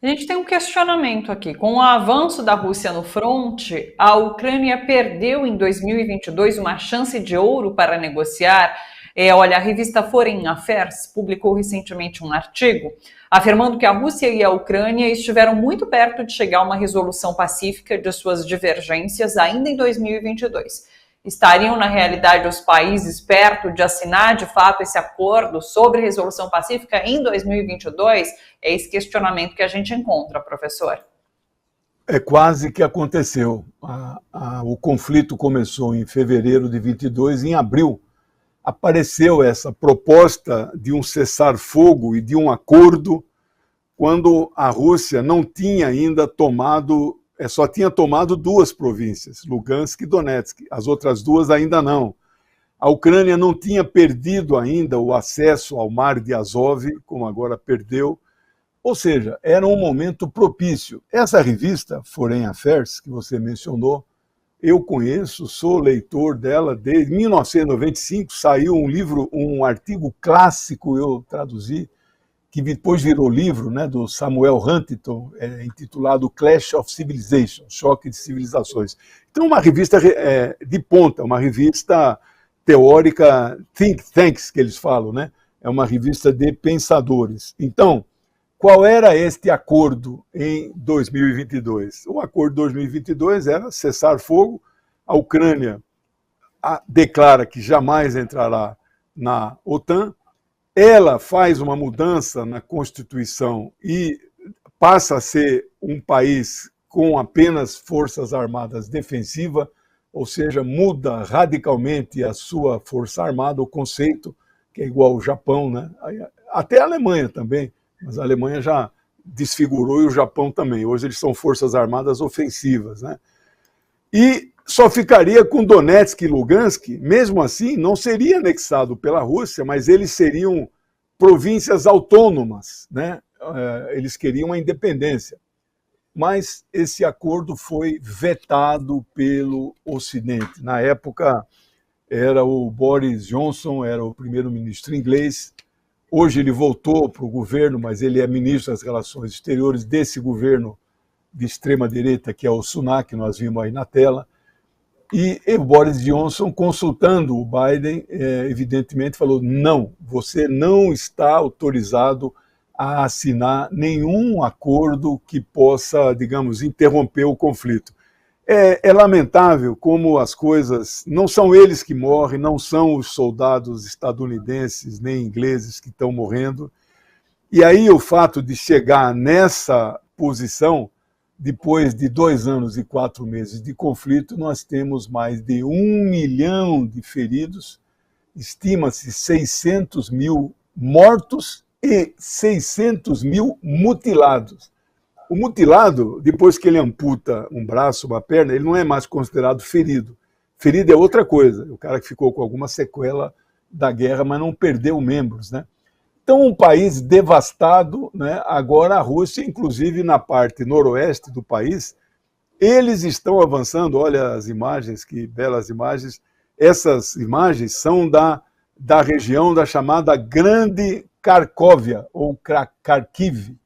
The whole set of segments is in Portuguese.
A gente tem um questionamento aqui. Com o avanço da Rússia no fronte, a Ucrânia perdeu em 2022 uma chance de ouro para negociar. Olha, a revista Foreign Affairs publicou recentemente um artigo afirmando que a Rússia e a Ucrânia estiveram muito perto de chegar a uma resolução pacífica de suas divergências ainda em 2022. Estariam, na realidade, os países perto de assinar, de fato, esse acordo sobre resolução pacífica em 2022? É esse questionamento que a gente encontra, professor. É quase que aconteceu. O conflito começou em fevereiro de 22, em abril apareceu essa proposta de um cessar-fogo e de um acordo, quando a Rússia não tinha ainda tomado, só tinha tomado duas províncias, Lugansk e Donetsk, as outras duas ainda não. A Ucrânia não tinha perdido ainda o acesso ao Mar de Azov, como agora perdeu. Ou seja, era um momento propício. Essa revista, Foreign Affairs, que você mencionou, eu conheço, sou leitor dela desde 1995, saiu um livro, um artigo clássico, eu traduzi, que depois virou livro, né, do Samuel Huntington, intitulado Clash of Civilizations, Choque de Civilizações. Então, uma revista de ponta, uma revista teórica, think tanks, que eles falam, né? É uma revista de pensadores. Então, qual era este acordo em 2022? O acordo de 2022 era cessar fogo, a Ucrânia declara que jamais entrará na OTAN, ela faz uma mudança na Constituição e passa a ser um país com apenas forças armadas defensivas, ou seja, muda radicalmente a sua força armada, o conceito, que é igual ao Japão, né? Até a Alemanha também, mas a Alemanha já desfigurou e o Japão também. Hoje eles são forças armadas ofensivas, né? E só ficaria com Donetsk e Lugansk, mesmo assim, não seria anexado pela Rússia, mas eles seriam províncias autônomas, né? Eles queriam a independência. Mas esse acordo foi vetado pelo Ocidente. Na época, era o Boris Johnson, era o primeiro-ministro inglês. Hoje ele voltou para o governo, mas ele é ministro das Relações Exteriores desse governo de extrema-direita, que é o Sunak, que nós vimos aí na tela. E o Boris Johnson, consultando o Biden, evidentemente falou: não, você não está autorizado a assinar nenhum acordo que possa, digamos, interromper o conflito. É lamentável como as coisas, não são eles que morrem, não são os soldados estadunidenses nem ingleses que estão morrendo. E aí o fato de chegar nessa posição, depois de 2 anos e 4 meses de conflito, nós temos mais de 1 milhão de feridos, estima-se 600 mil mortos e 600 mil mutilados. O mutilado, depois que ele amputa um braço, uma perna, ele não é mais considerado ferido. Ferido é outra coisa, o cara que ficou com alguma sequela da guerra, mas não perdeu membros, né? Então, um país devastado, né? Agora a Rússia, inclusive na parte noroeste do país, eles estão avançando. Olha as imagens, que belas imagens. Essas imagens são da região da chamada Grande Kharkovia, ou Kharkiv.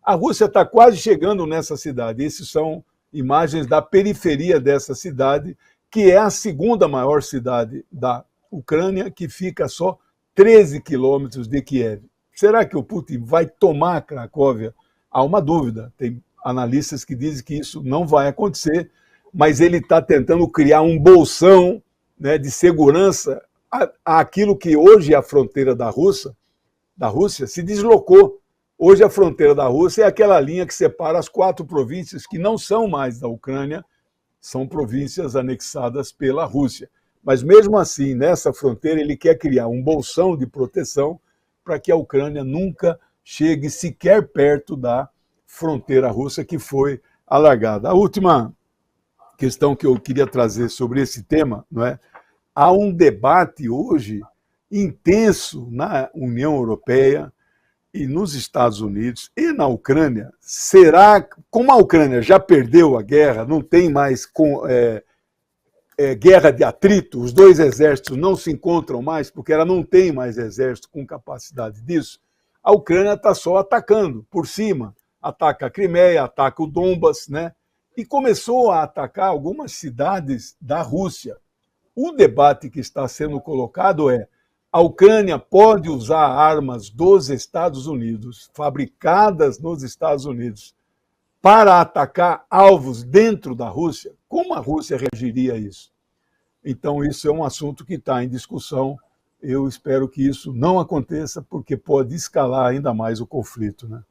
A Rússia está quase chegando nessa cidade. Essas são imagens da periferia dessa cidade, que é a segunda maior cidade da Ucrânia, que fica só 13 quilômetros de Kiev. Será que o Putin vai tomar Cracóvia? Há uma dúvida. Tem analistas que dizem que isso não vai acontecer, mas ele está tentando criar um bolsão, né, de segurança àquilo que hoje é a fronteira da Rússia se deslocou. Hoje a fronteira da Rússia é aquela linha que separa as 4 províncias que não são mais da Ucrânia, são províncias anexadas pela Rússia. Mas mesmo assim, nessa fronteira, ele quer criar um bolsão de proteção para que a Ucrânia nunca chegue sequer perto da fronteira russa que foi alargada. A última questão que eu queria trazer sobre esse tema, não é? Há um debate hoje intenso na União Europeia e nos Estados Unidos e na Ucrânia. Será, como a Ucrânia já perdeu a guerra, não tem mais guerra de atrito, os dois exércitos não se encontram mais, porque ela não tem mais exército com capacidade disso, a Ucrânia está só atacando por cima, ataca a Crimeia, ataca o Donbas, né? E começou a atacar algumas cidades da Rússia. O debate que está sendo colocado é: a Ucrânia pode usar armas dos Estados Unidos, fabricadas nos Estados Unidos, para atacar alvos dentro da Rússia? Como a Rússia reagiria a isso? Então, isso é um assunto que está em discussão. Eu espero que isso não aconteça, porque pode escalar ainda mais o conflito, né?